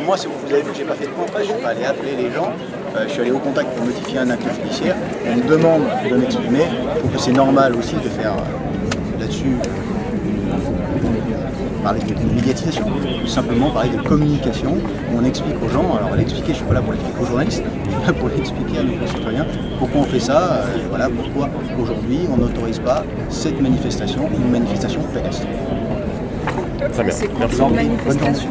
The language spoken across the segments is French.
moi, vous avez vu que j'ai pas fait de point presse, je suis pas allé appeler les gens, je suis allé au contact pour notifier un acte judiciaire. On me demande de m'exprimer. Je trouve que c'est normal aussi de faire là-dessus parler de médiatisation, tout simplement parler de communication, où on explique aux gens, alors l'expliquer, je ne suis pas là pour l'expliquer aux journalistes, je suis là pour l'expliquer à nos concitoyens, pourquoi on fait ça, voilà, pourquoi aujourd'hui on n'autorise pas cette manifestation, une manifestation pédestre. Très bien, C'est quoi merci. une manifestation?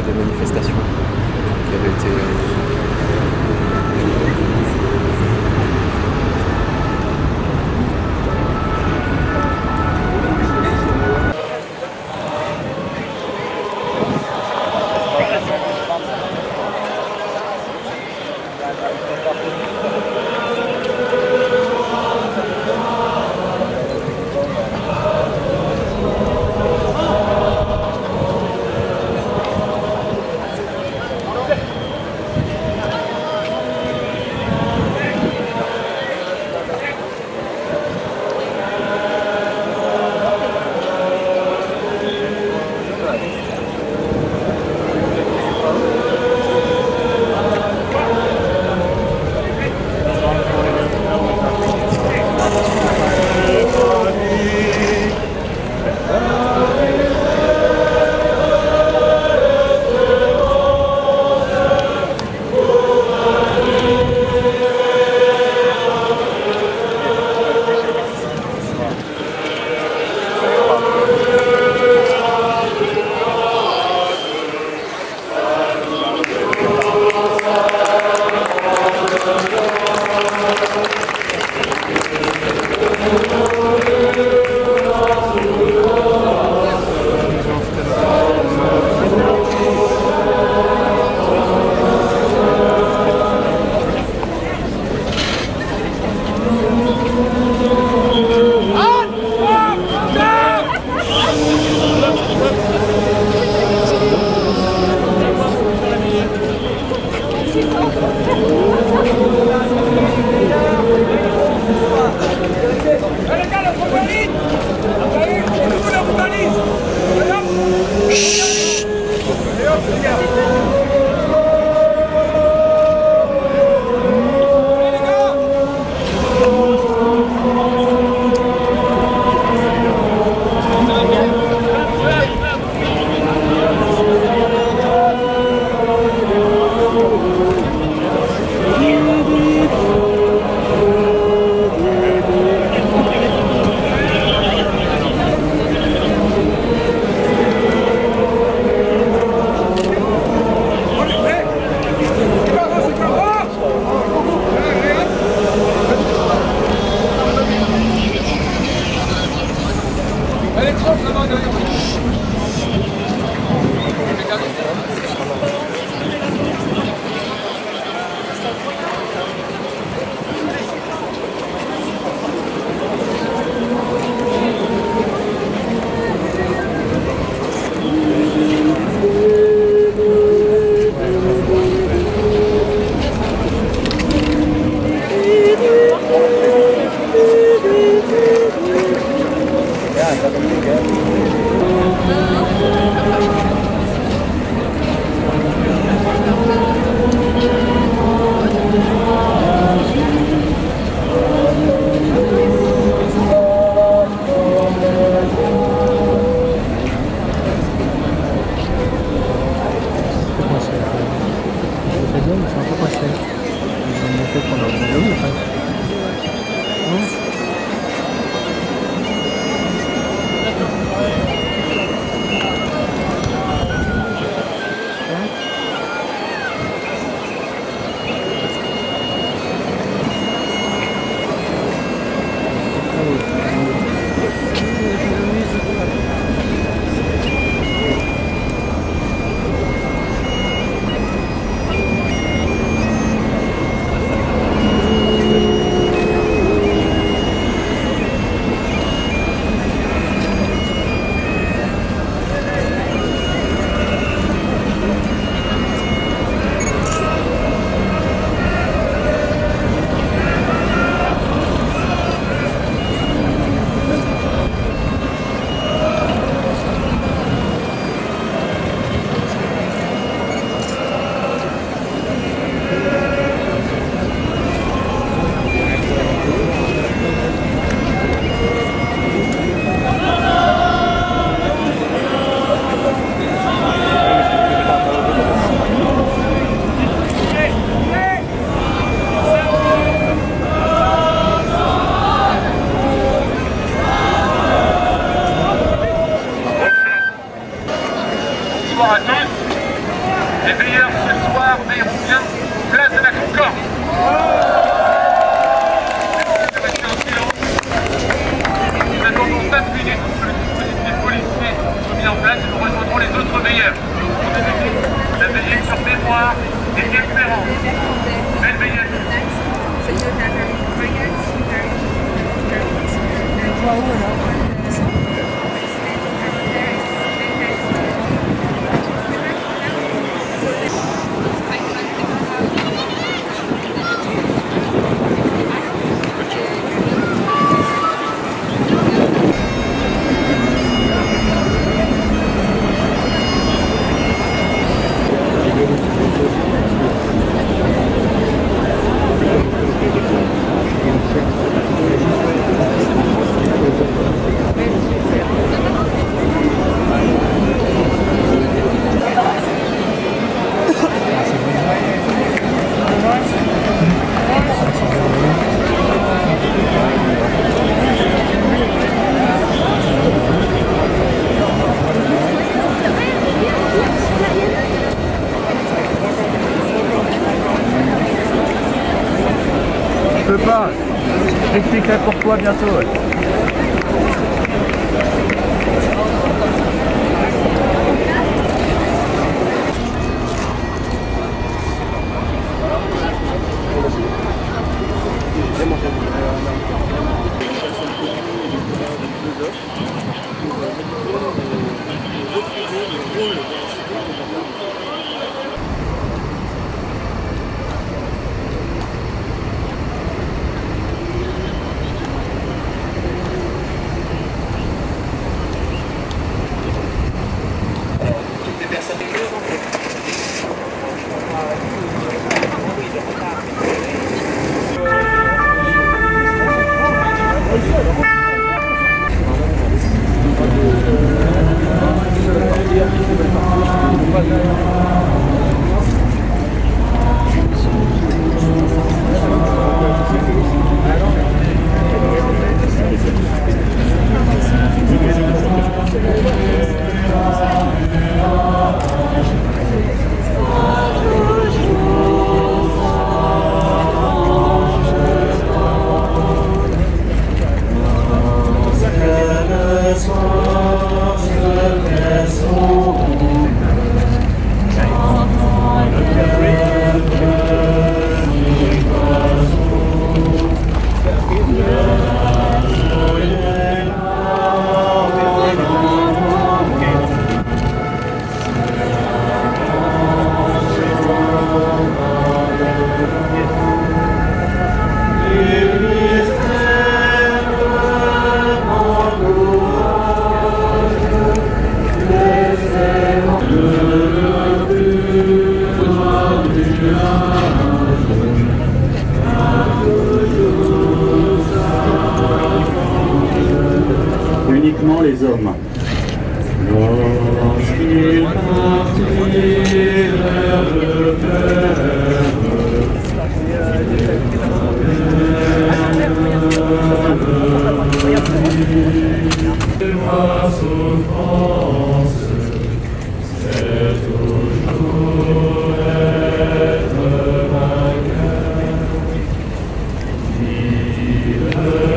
des manifestations qui avaient été... Les veilleurs ce soir veilleront bien place de la Concorde. Nous attendons d'appui des troupes, le dispositif policier soit mis en place et nous rejoindrons les autres veilleurs. La veillée sur mémoire et espérance. Belle veillée. Je peux pas. J'expliquerai pourquoi bientôt. Ouais. Uniquement les hommes. Lorsqu'ils partirent vers le père, ma souffrance, c'est toujours être vainqueur. Vive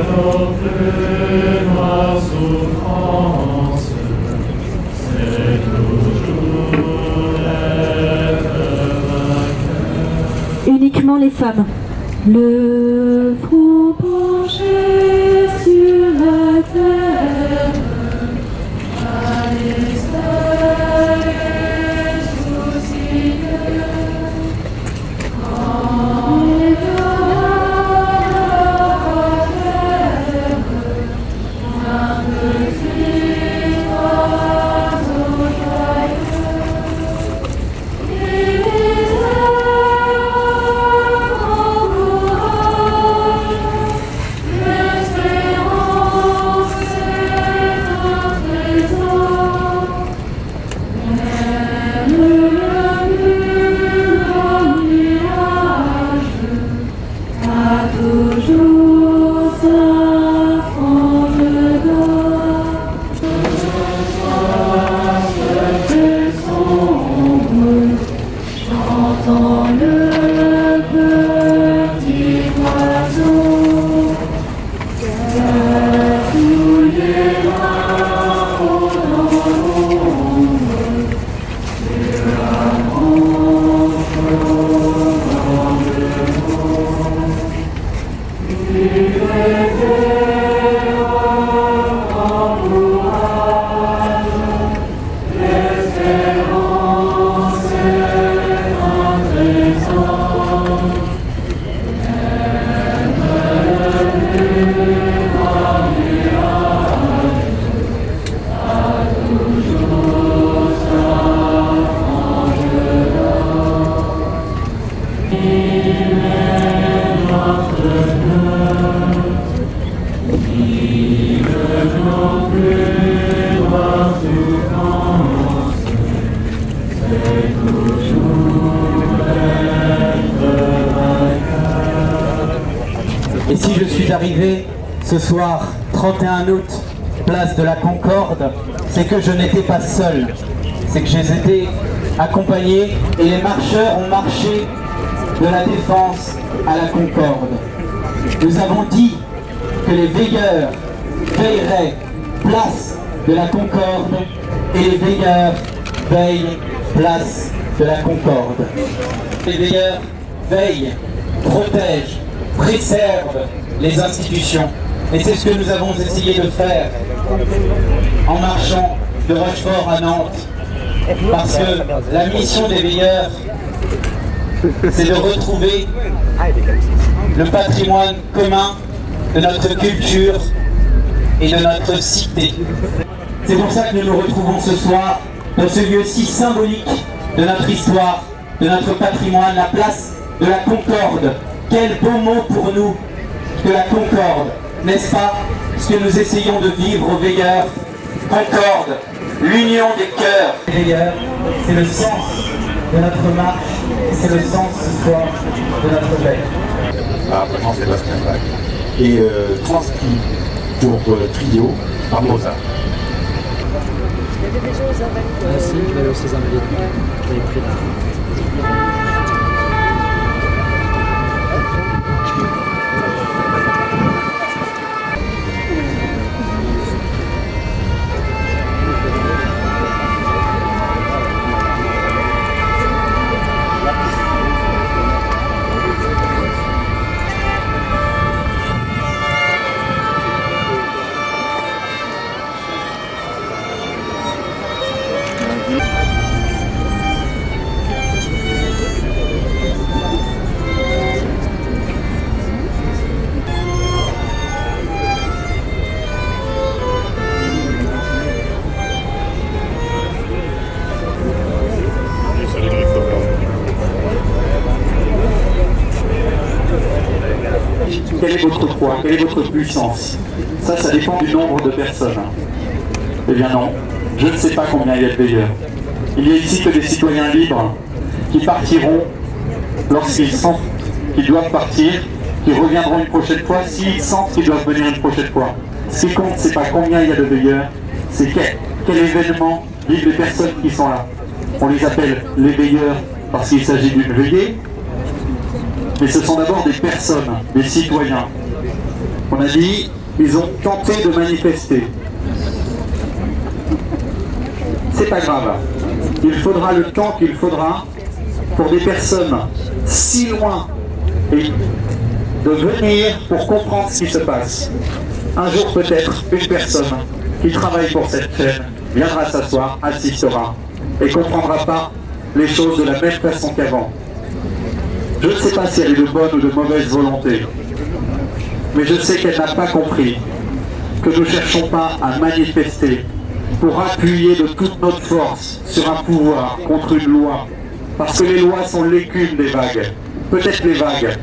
notre ma souffrance, c'est toujours être vainqueur. Uniquement les femmes. Le front penché sur la terre, à l'extérieur soucieux, quand les gars à terre, un petit oiseau joyeux, et les l'espérance est un trésor. Et si je suis arrivé ce soir, 31 août, place de la Concorde, c'est que je n'étais pas seul. C'est que j'ai été accompagné et les marcheurs ont marché de la Défense à la Concorde. Nous avons dit que les veilleurs veilleraient place de la Concorde et les veilleurs veillent place de la Concorde. Les veilleurs veillent, protègent, préservent les institutions. Et c'est ce que nous avons essayé de faire en marchant de Rochefort à Nantes. Parce que la mission des veilleurs, c'est de retrouver le patrimoine commun de notre culture et de notre cité. C'est pour ça que nous nous retrouvons ce soir dans ce lieu si symbolique de notre histoire, de notre patrimoine, la place de la Concorde. Quel beau mot pour nous que la Concorde, n'est-ce pas ce que nous essayons de vivre aux veilleurs? Concorde, l'union des cœurs. Les veilleurs, c'est le sens de notre marche, c'est le sens ce soir de notre veille. Vraiment Sébastien Bach. Et transcrit pour trio par Mozart. Il y avait déjà aux Invalides. Ah si, il y avait aussi aux Invalides. J'avais pris là. Quel est votre poids? Quelle est votre puissance? Ça dépend du nombre de personnes. Eh bien non, je ne sais pas combien il y a de veilleurs. Il y a ici que des citoyens libres qui partiront lorsqu'ils sentent qu'ils doivent partir, qui reviendront une prochaine fois s'ils sentent qu'ils doivent venir une prochaine fois. Ce qui compte, c'est pas combien il y a de veilleurs, c'est quel événement vivent les personnes qui sont là. On les appelle les veilleurs parce qu'il s'agit d'une veillée, mais ce sont d'abord des personnes, des citoyens. On a dit, ils ont tenté de manifester. C'est pas grave. Il faudra le temps qu'il faudra pour des personnes si loin et de venir pour comprendre ce qui se passe. Un jour peut-être, une personne qui travaille pour cette chaîne viendra s'asseoir, assistera et comprendra pas les choses de la même façon qu'avant. Je ne sais pas si elle est de bonne ou de mauvaise volonté, mais je sais qu'elle n'a pas compris que nous ne cherchons pas à manifester pour appuyer de toute notre force sur un pouvoir contre une loi, parce que les lois sont l'écume des vagues, peut-être les vagues.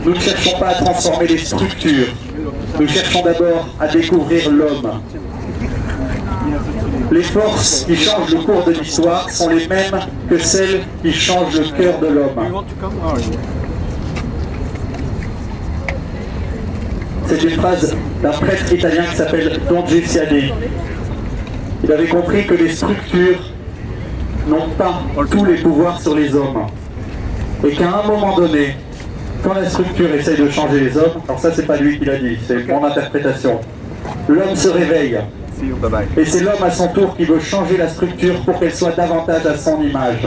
Nous ne cherchons pas à transformer les structures, nous cherchons d'abord à découvrir l'homme. Les forces qui changent le cours de l'histoire sont les mêmes que celles qui changent le cœur de l'homme. C'est une phrase d'un prêtre italien qui s'appelle Don Giussiani. Il avait compris que les structures n'ont pas tous les pouvoirs sur les hommes. Et qu'à un moment donné, quand la structure essaye de changer les hommes, alors ça c'est pas lui qui l'a dit, c'est mon interprétation, l'homme se réveille. Et c'est l'homme à son tour qui veut changer la structure pour qu'elle soit davantage à son image.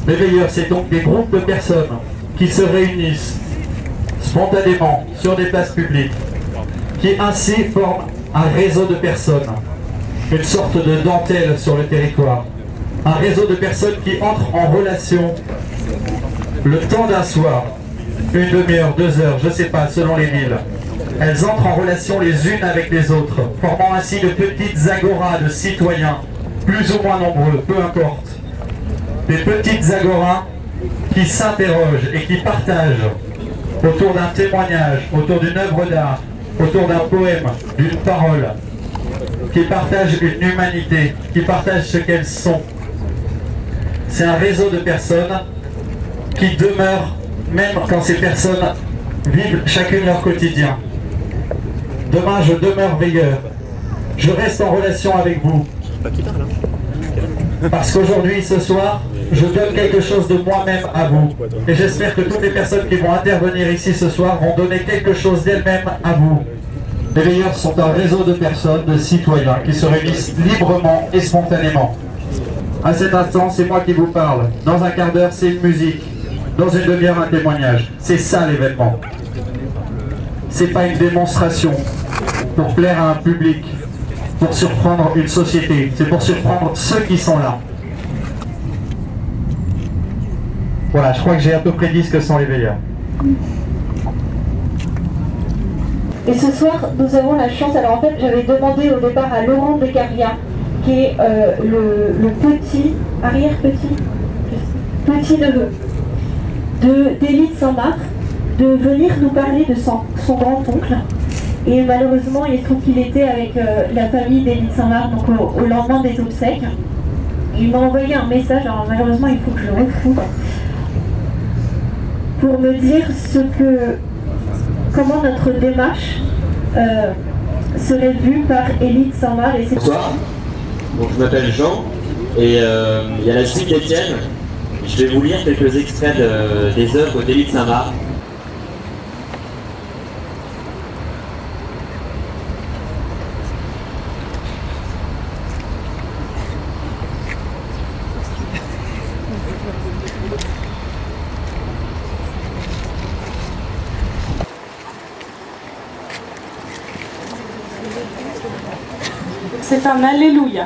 Les veilleurs, c'est donc des groupes de personnes qui se réunissent spontanément sur des places publiques, qui ainsi forment un réseau de personnes, une sorte de dentelle sur le territoire, un réseau de personnes qui entrent en relation le temps d'un soir, une demi-heure, 2 heures, je ne sais pas, selon les villes. Elles entrent en relation les unes avec les autres, formant ainsi de petites agoras de citoyens, plus ou moins nombreux, peu importe. Des petites agoras qui s'interrogent et qui partagent autour d'un témoignage, autour d'une œuvre d'art, autour d'un poème, d'une parole, qui partagent une humanité, qui partagent ce qu'elles sont. C'est un réseau de personnes qui demeurent même quand ces personnes vivent chacune leur quotidien. Demain, je demeure veilleur. Je reste en relation avec vous. Parce qu'aujourd'hui, ce soir, je donne quelque chose de moi-même à vous. Et j'espère que toutes les personnes qui vont intervenir ici ce soir vont donner quelque chose d'elles-mêmes à vous. Les veilleurs sont un réseau de personnes, de citoyens, qui se réunissent librement et spontanément. À cet instant, c'est moi qui vous parle. Dans un quart d'heure, c'est une musique. Dans une demi-heure, un témoignage. C'est ça l'événement. C'est pas une démonstration pour plaire à un public, pour surprendre une société. C'est pour surprendre ceux qui sont là. Voilà, je crois que j'ai à peu près dit ce que sont les veilleurs. Et ce soir, nous avons la chance, alors en fait j'avais demandé au départ à Laurent Beccaria, qui est le petit, petit neveu d'Élite Saint-Marc, de venir nous parler de son grand-oncle. Et malheureusement, il se trouve qu'il était avec la famille d'Élite Saint-Marc, donc au lendemain des obsèques. Il m'a envoyé un message, alors malheureusement il faut que je le retrouve, pour me dire comment notre démarche serait vue par Élite Saint-Marc. Bonsoir, donc je m'appelle Jean et il y a la suite d'Étienne. Je vais vous lire quelques extraits des œuvres d'Élite Saint-Marc. C'est un Alléluia.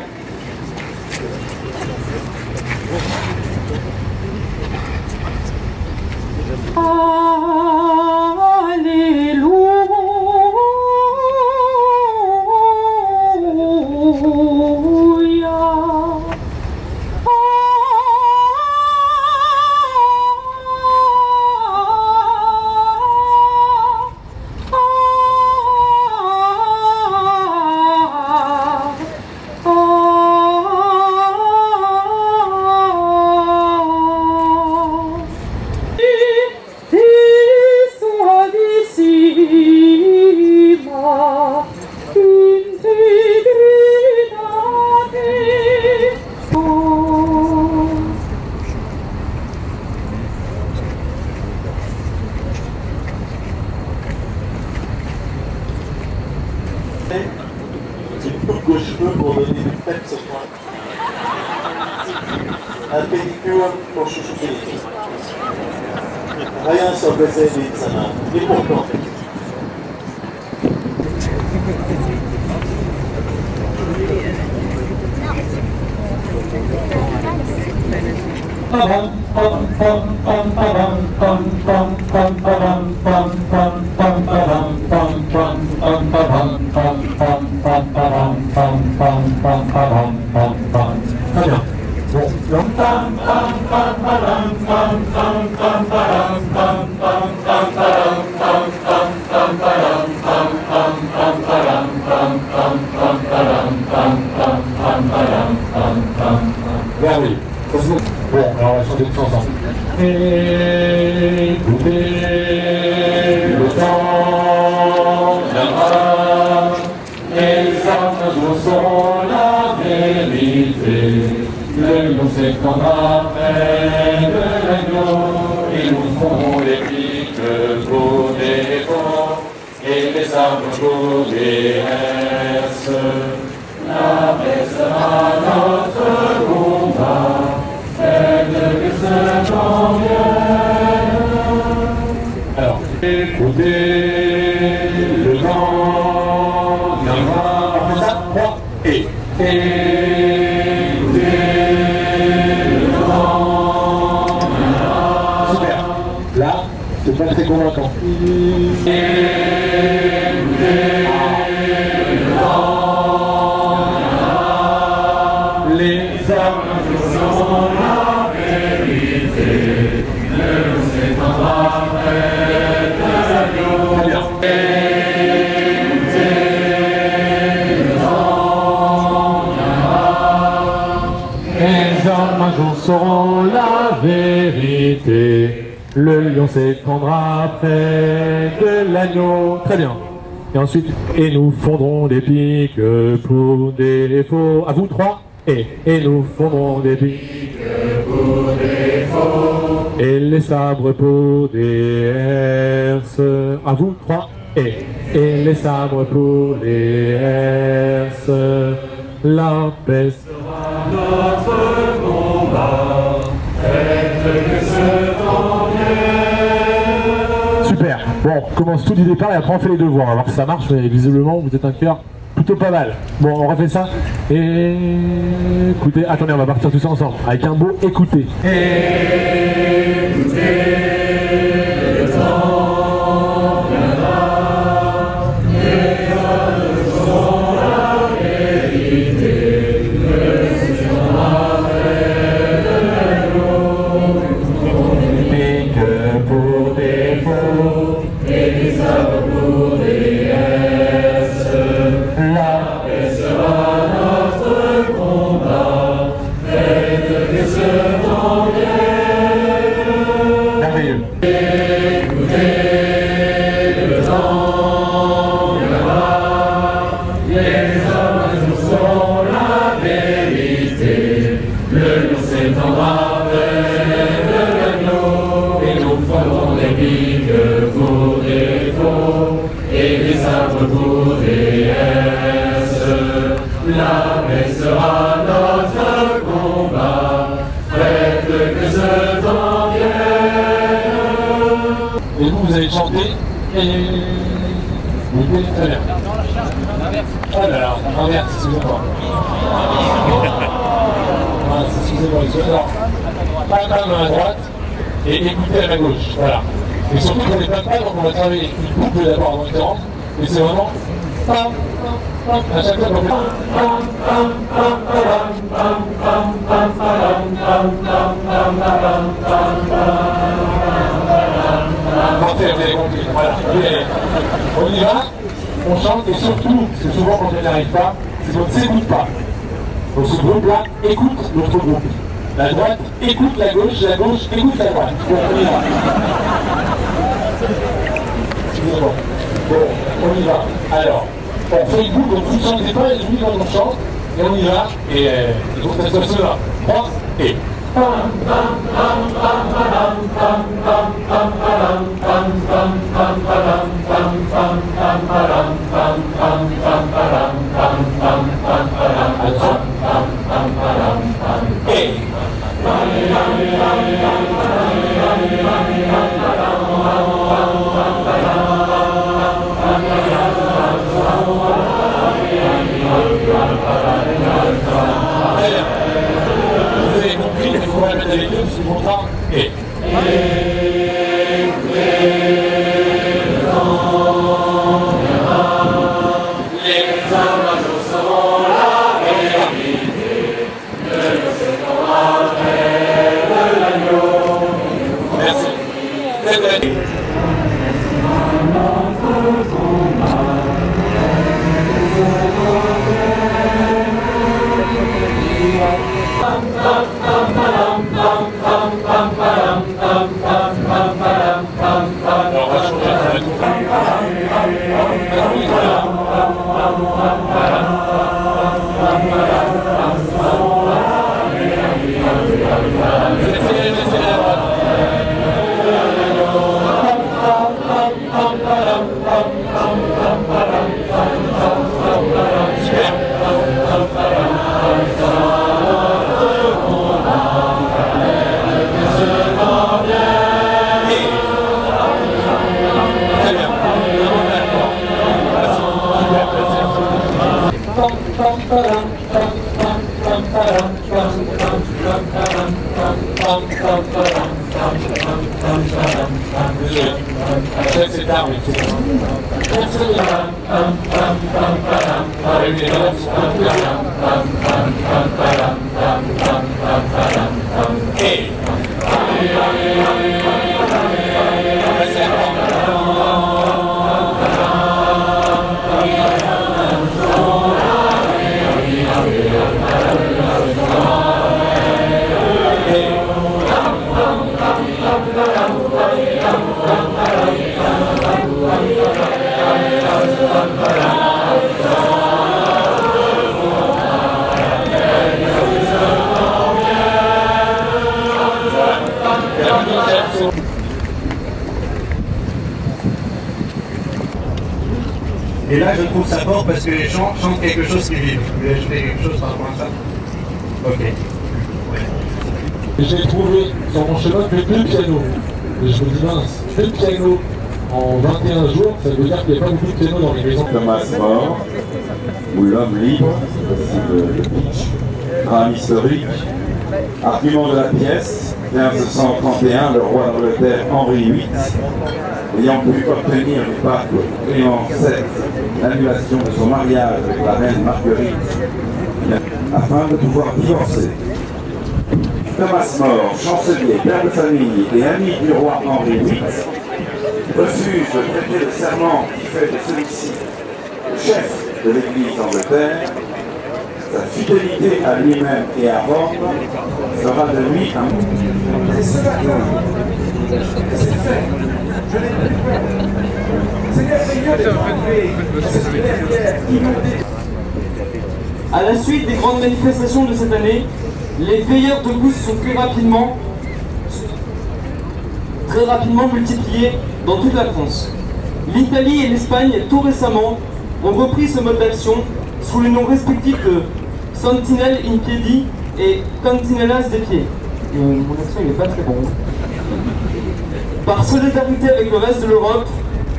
C'est une coupe de cheveux pour donner du peps au point. Un pédicure pour chouchouter les filles. Rien sans baiser d'Élite Saint-Marc. Et pourtant. Très bien. Bon, oui. Bon, alors on va chanter tous ensemble. Écoutez, le temps viendra, les âmes sont la vérité. Le lion s'étendra près de l'agneau, et nous ferons les piques pour des défauts, et les arbres pour des herses. La paix sera notre combat, faites que ce temps vienne. Alors, écoutez, le temps viendra. On fait ça, 3 et. Là, c'est pas très convaincant. Les âmes sont la vérité, le lion s'étendra près de l'agneau. Les hommes un jour sauront la vérité, le lion s'étendra près de l'agneau. Très bien. Et ensuite, et nous fondrons des piques pour des faux. À vous trois. Et nous fondrons des piques pour des faux. Et les sabres pour des herses. À vous trois. Et les sabres pour les herses. La paix sera notre combat, faites que ce temps vienne. Super. Bon, on commence tout du départ et après on fait les devoirs. On va voir si ça marche, mais visiblement vous êtes un cœur plutôt pas mal. Bon, on refait ça. Et écoutez, attendez, on va partir tous ensemble avec un beau écoutez. Écoutez, le temps viendra, les hommes sauront la vérité, le sera près de l'agneau. Et que pour des faux et des sabres pour des herses, la paix sera notre combat, faites que ce temps vienne. merveilleux. Écoutez, le temps viendra, les hommes sauront la vérité, le lion s'étendra près de l'agneau, et nous fondrons des piques pour des faux, et des sabres pour des herses. La paix sera notre combat, faites que ce temps vienne. Et vous allez chanter et vous pouvez très bien. Oh là là, inverse, excusez-moi. Excusez-moi, alors, pas la main à droite et écoutez à la gauche, voilà. Et surtout qu'on n'est pas donc on va travailler une boucle d'abord dans le temps, mais c'est vraiment pam, pam, à chaque fois qu'on fait parfait, vous avez compris, voilà. On y va, on chante et surtout, parce que souvent quand on n'y arrive pas, c'est qu'on ne s'écoute pas. Donc ce groupe-là écoute l'autre groupe. La droite écoute la gauche écoute la droite. Bon, on y va. Excusez-moi. Bon, on y va. Alors, on fait une boucle, donc vous ne chantez pas, et nous quand on chante, et on y va, et il faut que ça soit cela. 3 et... Vous avez compris, il faut la mettre avec eux, c'est mon temps. Et... C'est tard, mais c'est bon. Et là, je trouve ça fort parce que les gens chantent quelque chose qui vibre. Vous voulez ajouter quelque chose par rapport à ça? Ok. J'ai trouvé sur mon chemin que 2 pianos. Et je me dis mince, 2 pianos en 21 jours, ça veut dire qu'il n'y a pas beaucoup de pianos dans les maisons. Thomas More, ou L'homme libre, c'est le pitch, drame historique, argument de la pièce, 1531, le roi d'Angleterre Henri VIII, ayant pu obtenir du pape Clément VII l'annulation de son mariage avec la reine Marguerite, afin de pouvoir divorcer. Thomas More, chancelier, père de famille et ami du roi Henri VIII, refuse de prêter le serment qui fait de celui-ci le chef de l'Église d'Angleterre. Sa fidélité à lui-même et à Rome fera de lui un... C'est ce matin. C'est fait. Je l'ai fait. À la suite des grandes manifestations de cette année, les veilleurs debout sont très rapidement multipliés dans toute la France. L'Italie et l'Espagne, tout récemment, ont repris ce mode d'action sous les noms respectifs de Sentinelle in Piedi et Cantinelas des pieds. Mon accent n'est pas très bon. Par solidarité avec le reste de l'Europe,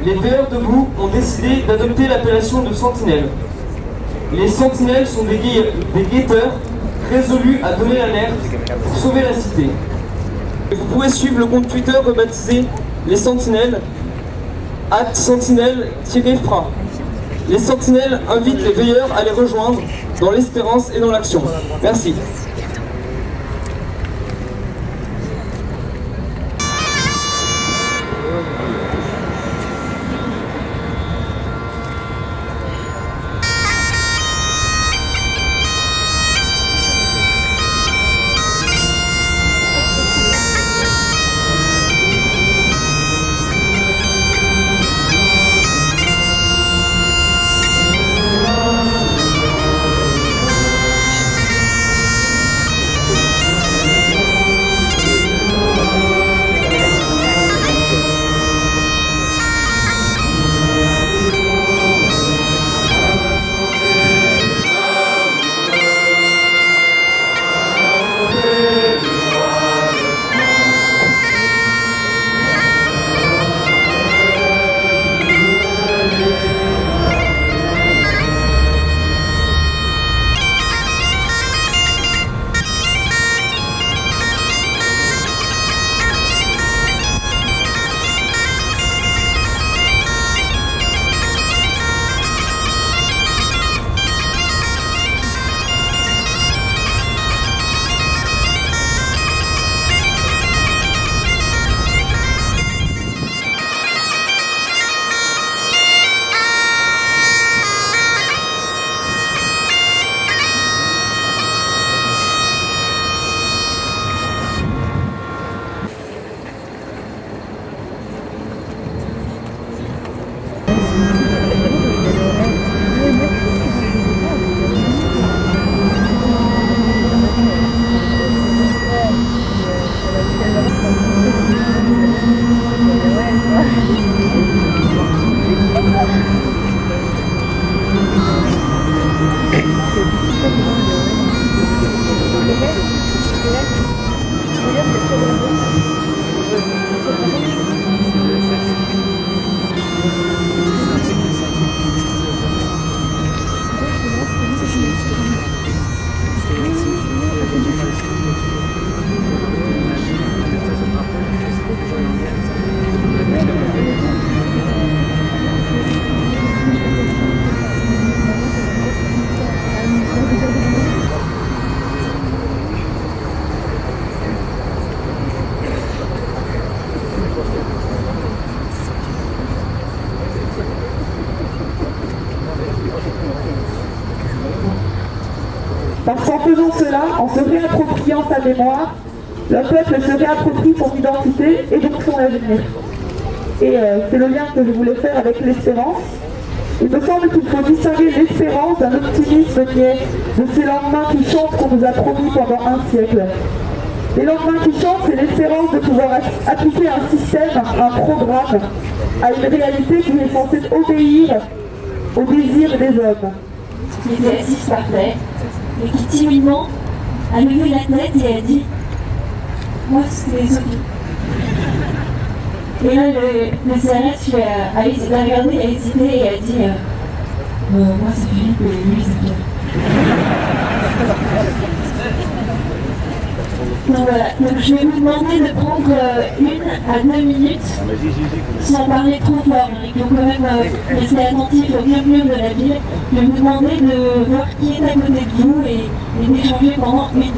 les veilleurs debout ont décidé d'adopter l'appellation de sentinelles. Les sentinelles sont des guetteurs résolus à donner l'alerte pour sauver la cité. Vous pouvez suivre le compte Twitter rebaptisé Les Sentinelles, @sentinelle-fra. Les sentinelles invitent les veilleurs à les rejoindre dans l'espérance et dans l'action. Merci. faisant cela, en se réappropriant sa mémoire, le peuple se réapproprie son identité et donc son avenir. Et c'est le lien que je voulais faire avec l'espérance. Il me semble qu'il faut distinguer l'espérance d'un optimisme niais, de ces lendemains qui chantent qu'on nous a promis pendant un siècle. Les lendemains qui chantent, c'est l'espérance de pouvoir appliquer un système, un programme, à une réalité qui est censée obéir au désir des hommes. Qui était assise par terre et qui timidement a levé la tête et a dit « Moi, c'est Sophie ». Et là, le CRS l'a regardé, a hésité et a dit « Moi, c'est Philippe et lui, c'est Pierre ». Donc voilà, donc je vais vous demander de prendre 1 à 2 minutes, sans parler trop fort, mais il faut quand même rester attentif au murmure de la ville. Je vais vous demander de voir qui est à côté de vous et d'échanger pendant 1 minute.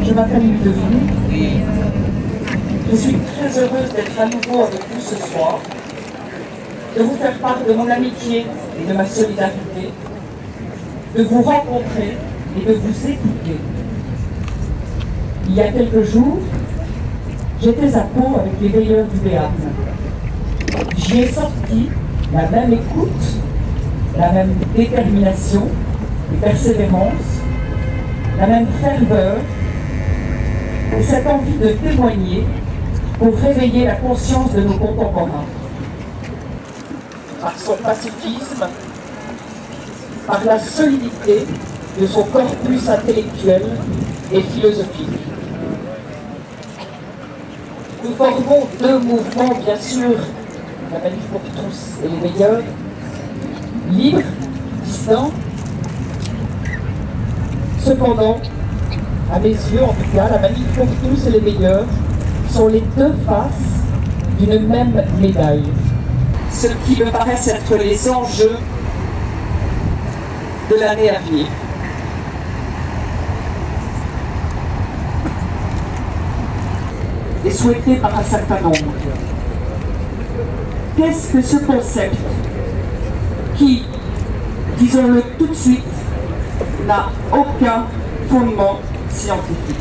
Je m'appelle Ludovine. Je suis très heureuse d'être à nouveau avec vous ce soir, de vous faire part de mon amitié et de ma solidarité, de vous rencontrer et de vous écouter. Il y a quelques jours, j'étais à Pau avec les veilleurs du Béarn. J'y ai sorti la même écoute, la même détermination et persévérance, la même ferveur et cette envie de témoigner pour réveiller la conscience de nos contemporains. Par son pacifisme, par la solidité de son corpus intellectuel et philosophique. Nous formons deux mouvements, bien sûr, la Manif pour tous et les meilleurs, libres, distants. Cependant, à mes yeux en tout cas, la Manif pour tous et les meilleurs sont les deux faces d'une même médaille. Ce qui me paraissent être les enjeux de l'année à venir. Et souhaité par un certain nombre. Qu'est-ce que ce concept qui, disons-le tout de suite, n'a aucun fondement scientifique.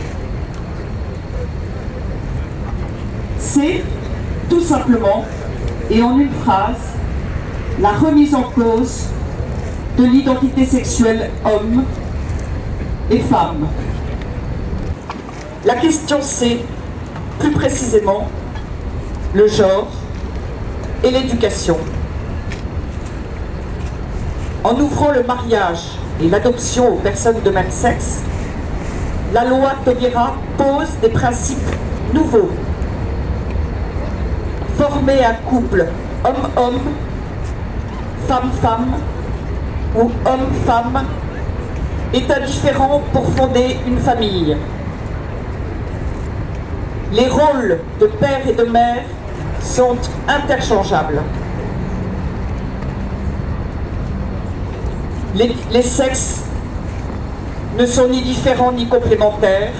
C'est tout simplement, et en une phrase, la remise en cause de l'identité sexuelle homme et femme. La question c'est, plus précisément, le genre et l'éducation. En ouvrant le mariage et l'adoption aux personnes de même sexe, la loi Taubira pose des principes nouveaux. Former un couple homme-homme, femme-femme ou homme-femme est indifférent pour fonder une famille. Les rôles de père et de mère sont interchangeables. Les sexes ne sont ni différents ni complémentaires.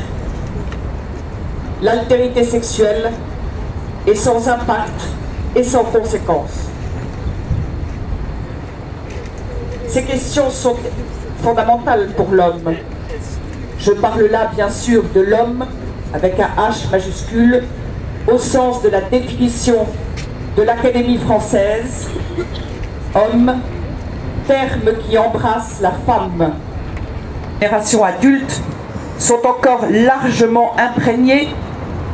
L'altérité sexuelle est sans impact et sans conséquence. Ces questions sont fondamentales pour l'homme. Je parle là bien sûr de l'homme avec un H majuscule au sens de la définition de l'Académie française, homme, terme qui embrasse la femme. Les générations adultes sont encore largement imprégnées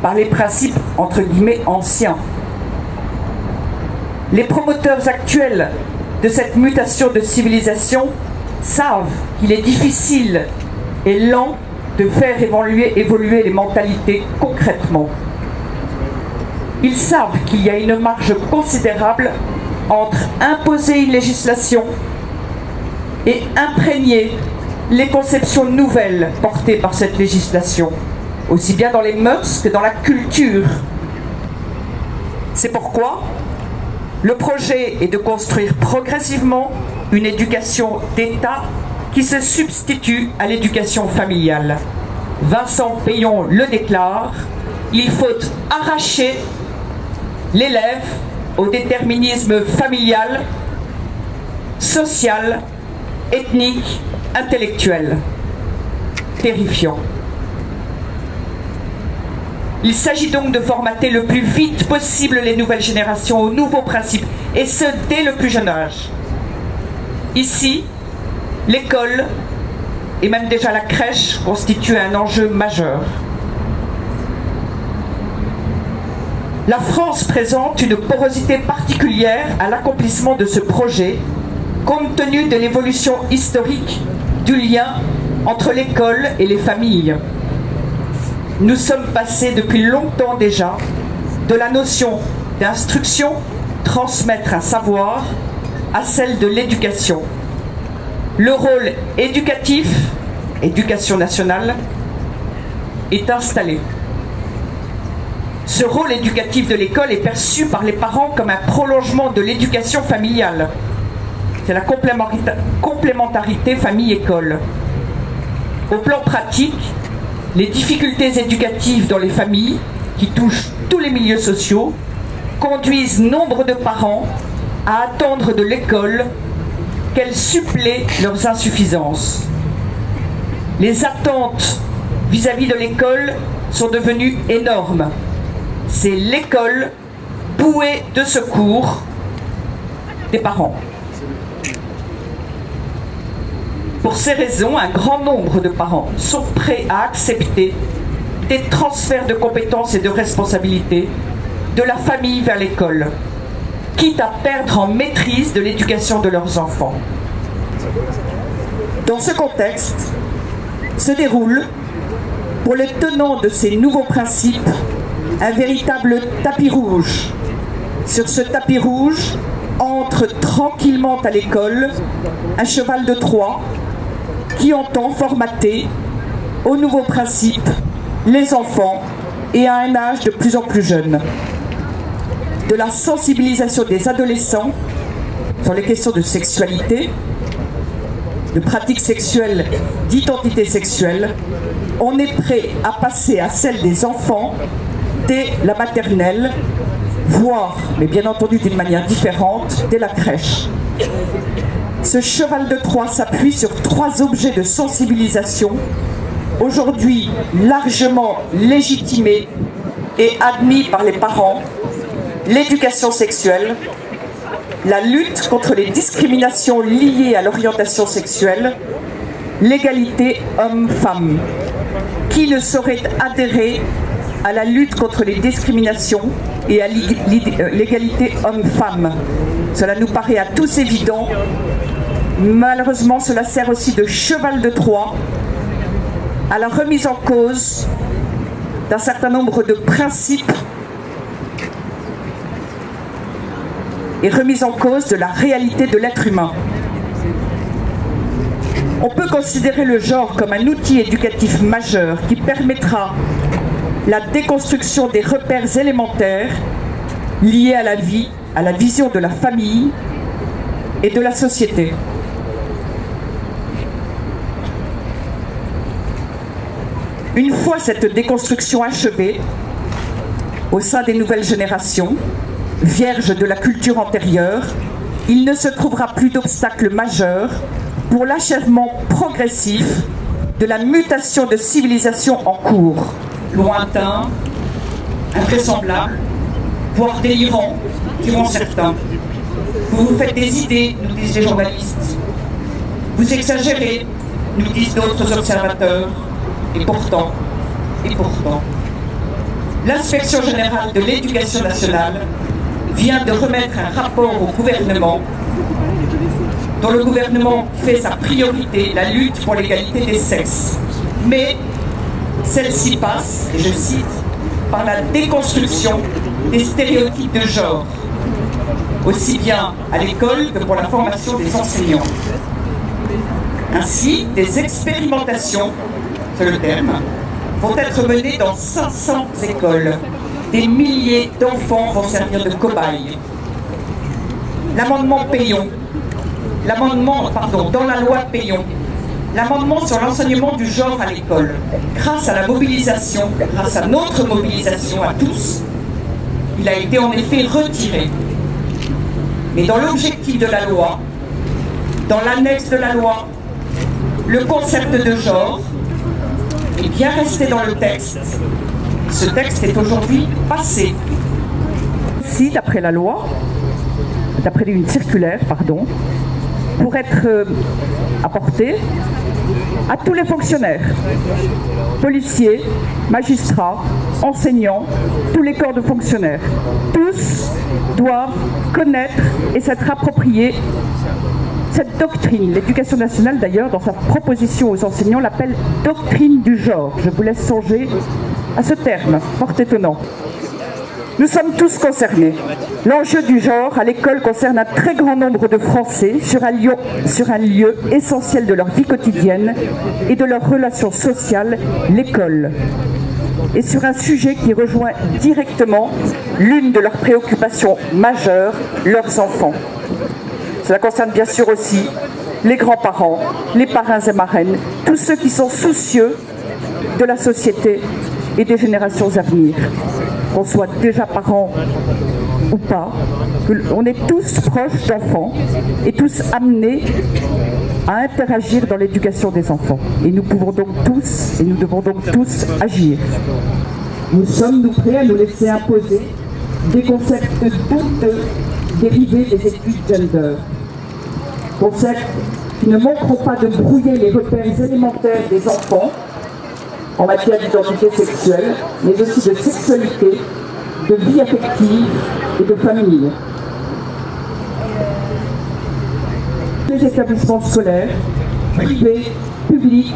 par les principes entre guillemets anciens. Les promoteurs actuels de cette mutation de civilisation savent qu'il est difficile et lent de faire évoluer les mentalités concrètement. Ils savent qu'il y a une marge considérable entre imposer une législation et imprégner les conceptions nouvelles portées par cette législation, aussi bien dans les mœurs que dans la culture. C'est pourquoi le projet est de construire progressivement une éducation d'État qui se substitue à l'éducation familiale. Vincent Payon le déclare, il faut arracher l'élève au déterminisme familial, social, ethnique, intellectuel. Terrifiant. Il s'agit donc de formater le plus vite possible les nouvelles générations aux nouveaux principes, et ce dès le plus jeune âge. Ici, l'école, et même déjà la crèche, constituent un enjeu majeur. La France présente une porosité particulière à l'accomplissement de ce projet, compte tenu de l'évolution historique du lien entre l'école et les familles. Nous sommes passés depuis longtemps déjà de la notion d'instruction, transmettre un savoir, à celle de l'éducation. Le rôle éducatif, éducation nationale, est installé. Ce rôle éducatif de l'école est perçu par les parents comme un prolongement de l'éducation familiale. C'est la complémentarité famille-école. Au plan pratique, les difficultés éducatives dans les familles, qui touchent tous les milieux sociaux, conduisent nombre de parents à attendre de l'école qu'elle supplée leurs insuffisances. Les attentes vis-à-vis de l'école sont devenues énormes. C'est l'école, bouée de secours des parents. Pour ces raisons, un grand nombre de parents sont prêts à accepter des transferts de compétences et de responsabilités de la famille vers l'école, quitte à perdre en maîtrise de l'éducation de leurs enfants. Dans ce contexte, se déroule, pour les tenants de ces nouveaux principes, un véritable tapis rouge. Sur ce tapis rouge, entre tranquillement à l'école un cheval de Troie qui entend formater aux nouveaux principes les enfants et à un âge de plus en plus jeune. De la sensibilisation des adolescents sur les questions de sexualité, de pratiques sexuelles, d'identité sexuelle, on est prêt à passer à celle des enfants dès la maternelle, voire, mais bien entendu d'une manière différente, dès la crèche. Ce cheval de Troie s'appuie sur 3 objets de sensibilisation aujourd'hui largement légitimé et admis par les parents, l'éducation sexuelle, la lutte contre les discriminations liées à l'orientation sexuelle, l'égalité homme-femme. Qui ne saurait adhérer à la lutte contre les discriminations et à l'égalité homme-femme? Cela nous paraît à tous évident. Malheureusement, cela sert aussi de cheval de Troie à la remise en cause d'un certain nombre de principes et remise en cause de la réalité de l'être humain. On peut considérer le genre comme un outil éducatif majeur qui permettra la déconstruction des repères élémentaires liés à la vie, à la vision de la famille et de la société. Une fois cette déconstruction achevée, au sein des nouvelles générations, vierges de la culture antérieure, il ne se trouvera plus d'obstacle majeur pour l'achèvement progressif de la mutation de civilisation en cours. Lointain, invraisemblable, voire délirant, diront certains. Vous vous faites des idées, nous disent les journalistes. Vous exagérez, nous disent d'autres observateurs. Et pourtant, l'Inspection générale de l'éducation nationale vient de remettre un rapport au gouvernement dont le gouvernement fait sa priorité la lutte pour l'égalité des sexes. Mais celle-ci passe, et je cite, par la déconstruction des stéréotypes de genre, aussi bien à l'école que pour la formation des enseignants. Ainsi, des expérimentations, c'est le terme, vont être menées dans 500 écoles. Des milliers d'enfants vont servir de cobayes. L'amendement Payon, dans la loi Payon, l'amendement sur l'enseignement du genre à l'école, grâce à la mobilisation, grâce à notre mobilisation à tous, il a été en effet retiré. Mais dans l'objectif de la loi, dans l'annexe de la loi, le concept de genre est bien resté dans le texte. Ce texte est aujourd'hui passé. Si, d'après la loi, d'après une circulaire, pardon, pour être apporté à tous les fonctionnaires, policiers, magistrats, enseignants, tous les corps de fonctionnaires. Tous doivent connaître et s'être appropriés cette doctrine. L'éducation nationale, d'ailleurs, dans sa proposition aux enseignants, l'appelle doctrine du genre. Je vous laisse songer à ce terme, fort étonnant. Nous sommes tous concernés. L'enjeu du genre à l'école concerne un très grand nombre de Français sur un lieu essentiel de leur vie quotidienne et de leurs relations sociales, l'école. Et sur un sujet qui rejoint directement l'une de leurs préoccupations majeures, leurs enfants. Cela concerne bien sûr aussi les grands-parents, les parrains et marraines, tous ceux qui sont soucieux de la société et des générations à venir. Qu'on soit déjà parents ou pas, on est tous proches d'enfants et tous amenés à interagir dans l'éducation des enfants. Et nous pouvons donc tous, et nous devons donc tous agir. Nous sommes prêts à nous laisser imposer des concepts douteux dérivés des études gender. Concepts qui ne manqueront pas de brouiller les repères élémentaires des enfants en matière d'identité sexuelle, mais aussi de sexualité, de vie affective et de famille. Les établissements scolaires, privés, publics,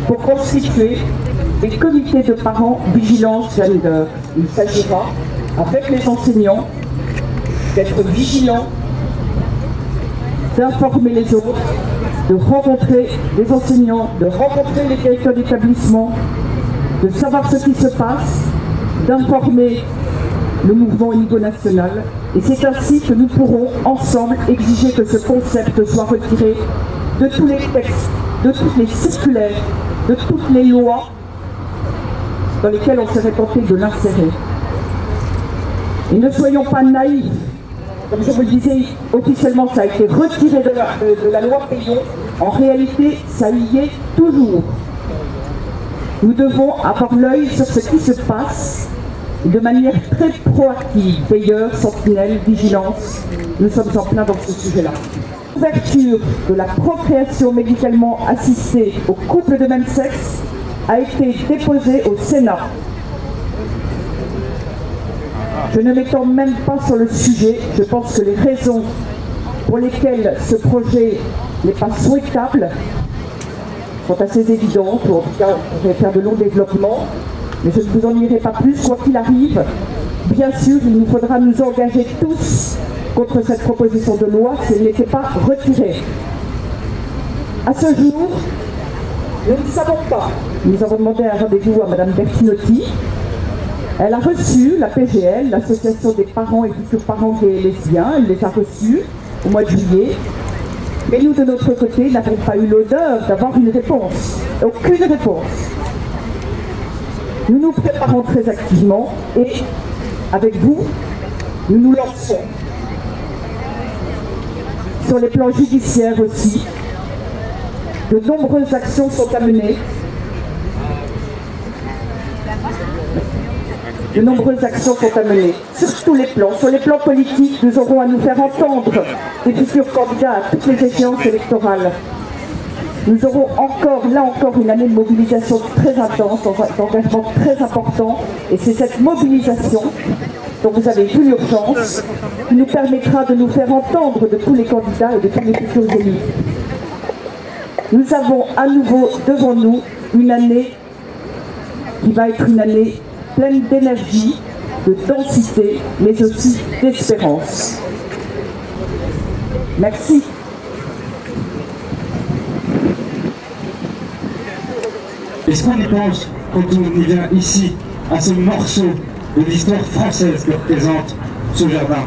pour constituer des comités de parents vigilance gender. Il s'agira, avec les enseignants, d'être vigilants, d'informer les autres, de rencontrer les enseignants, de rencontrer les directeurs d'établissement, de savoir ce qui se passe, d'informer le mouvement au niveau national. Et c'est ainsi que nous pourrons ensemble exiger que ce concept soit retiré de tous les textes, de toutes les circulaires, de toutes les lois dans lesquelles on serait tenté de l'insérer. Et ne soyons pas naïfs. Comme je vous le disais, officiellement ça a été retiré de la loi Payon. En réalité, ça y est toujours. Nous devons avoir l'œil sur ce qui se passe de manière très proactive. Veilleurs, sentinelles, vigilance, nous sommes en plein dans ce sujet-là. L'ouverture de la procréation médicalement assistée aux couples de même sexe a été déposée au Sénat. Je ne m'étends même pas sur le sujet. Je pense que les raisons pour lesquelles ce projet n'est pas souhaitable sont assez évidentes. En tout cas, on pourrait faire de longs développements. Mais je ne vous en dirai pas plus, quoi qu'il arrive. Bien sûr, il nous faudra nous engager tous contre cette proposition de loi si elle n'était pas retirée. À ce jour, nous ne savons pas. Nous avons demandé un rendez-vous à Mme Bertinotti. Elle a reçu la PGL, l'Association des parents et futurs parents gays et lesbiens. Elle les a reçus au mois de juillet. Mais nous, de notre côté, n'avons pas eu l'honneur d'avoir une réponse. Aucune réponse. Nous nous préparons très activement et, avec vous, nous nous lançons. Sur les plans judiciaires aussi, de nombreuses actions sont à mener. De nombreuses actions sont à mener, sur tous les plans. Sur les plans politiques, nous aurons à nous faire entendre des futurs candidats à toutes les échéances électorales. Nous aurons là encore, une année de mobilisation très intense, d'engagement très important. Et c'est cette mobilisation dont vous avez vu l'urgence qui nous permettra de nous faire entendre de tous les candidats et de tous les futurs élus. Nous avons à nouveau devant nous une année qui va être une année pleine d'énergie, de densité, mais aussi d'espérance. Merci. Est-ce qu'on y pense quand on y vient ici, à ce morceau de l'histoire française que représente ce jardin?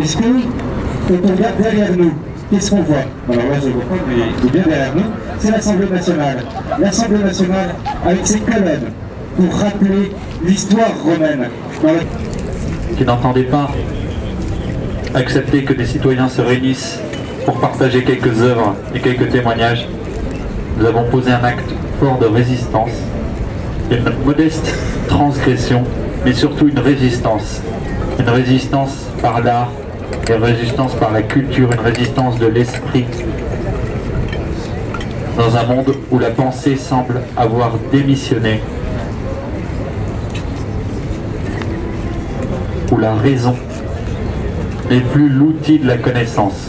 Est-ce que, quand on regarde derrière nous, qu'est-ce qu'on voit? Alors là, je ne vois pas, mais il est bien derrière nous. C'est l'Assemblée nationale. L'Assemblée nationale avec ses colonnes pour rappeler l'histoire romaine. Qui n'entendait pas accepter que des citoyens se réunissent pour partager quelques œuvres et quelques témoignages, nous avons posé un acte fort de résistance, une modeste transgression, mais surtout une résistance par l'art, une résistance par la culture, une résistance de l'esprit, dans un monde où la pensée semble avoir démissionné, où la raison n'est plus l'outil de la connaissance.